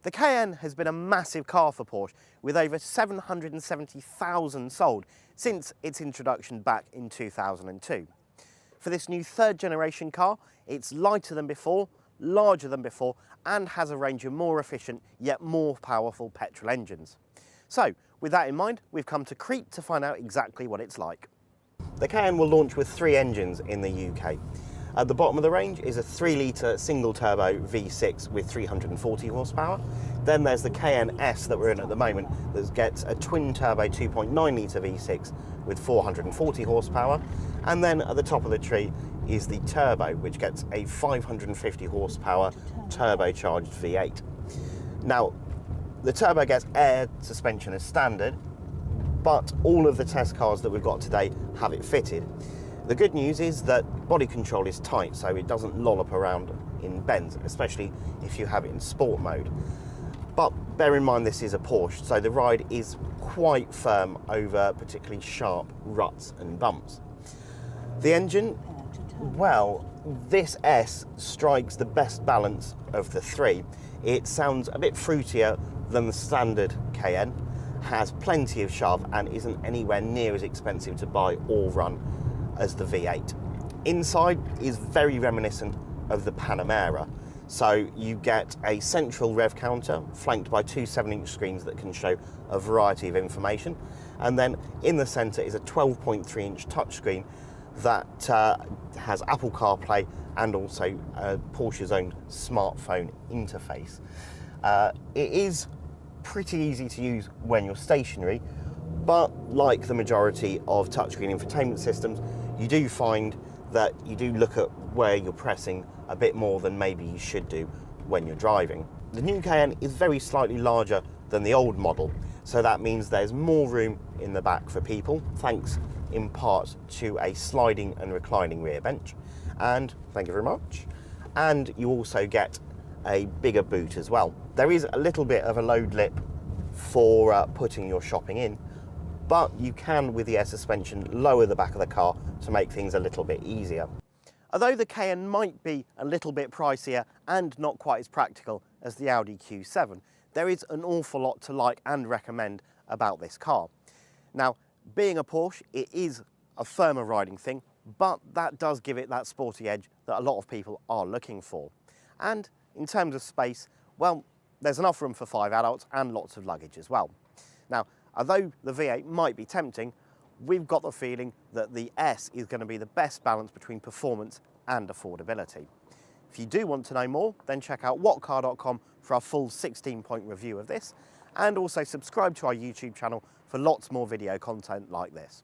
The Cayenne has been a massive car for Porsche, with over 770,000 sold since its introduction back in 2002. For this new third generation car, it's lighter than before, larger than before, and has a range of more efficient yet more powerful petrol engines. So, with that in mind, we've come to Crete to find out exactly what it's like. The Cayenne will launch with 3 engines in the UK. At the bottom of the range is a 3-litre single-turbo V6 with 340 horsepower. Then there's the Cayenne S that we're in at the moment that gets a twin-turbo 2.9-litre V6 with 440 horsepower. And then at the top of the tree is the Turbo, which gets a 550 horsepower turbocharged V8. Now, the Turbo gets air suspension as standard, but all of the test cars that we've got today have it fitted. The good news is that body control is tight, so it doesn't lollop around in bends, especially if you have it in sport mode. But bear in mind this is a Porsche, so the ride is quite firm over particularly sharp ruts and bumps. The engine, well, this S strikes the best balance of the 3. It sounds a bit fruitier than the standard Cayenne, has plenty of shove and isn't anywhere near as expensive to buy or run as the V8. Inside is very reminiscent of the Panamera. So you get a central rev counter flanked by 2 7-inch screens that can show a variety of information. And then in the center is a 12.3-inch touchscreen that has Apple CarPlay and also Porsche's own smartphone interface. It is pretty easy to use when you're stationary, but like the majority of touchscreen infotainment systems, you do find that you do look at where you're pressing a bit more than maybe you should do when you're driving. The new Cayenne is very slightly larger than the old model, so that means there's more room in the back for people, thanks in part to a sliding and reclining rear bench. And thank you very much. And you also get a bigger boot as well. There is a little bit of a load lip for putting your shopping in, but you can, with the air suspension, lower the back of the car to make things a little bit easier. Although the Cayenne might be a little bit pricier and not quite as practical as the Audi Q7, there is an awful lot to like and recommend about this car. Now, being a Porsche, it is a firmer riding thing, but that does give it that sporty edge that a lot of people are looking for. And in terms of space, well, there's enough room for 5 adults and lots of luggage as well. Now, although the V8 might be tempting, we've got the feeling that the S is going to be the best balance between performance and affordability. If you do want to know more, then check out whatcar.com for our full 16-point review of this, and also subscribe to our YouTube channel for lots more video content like this.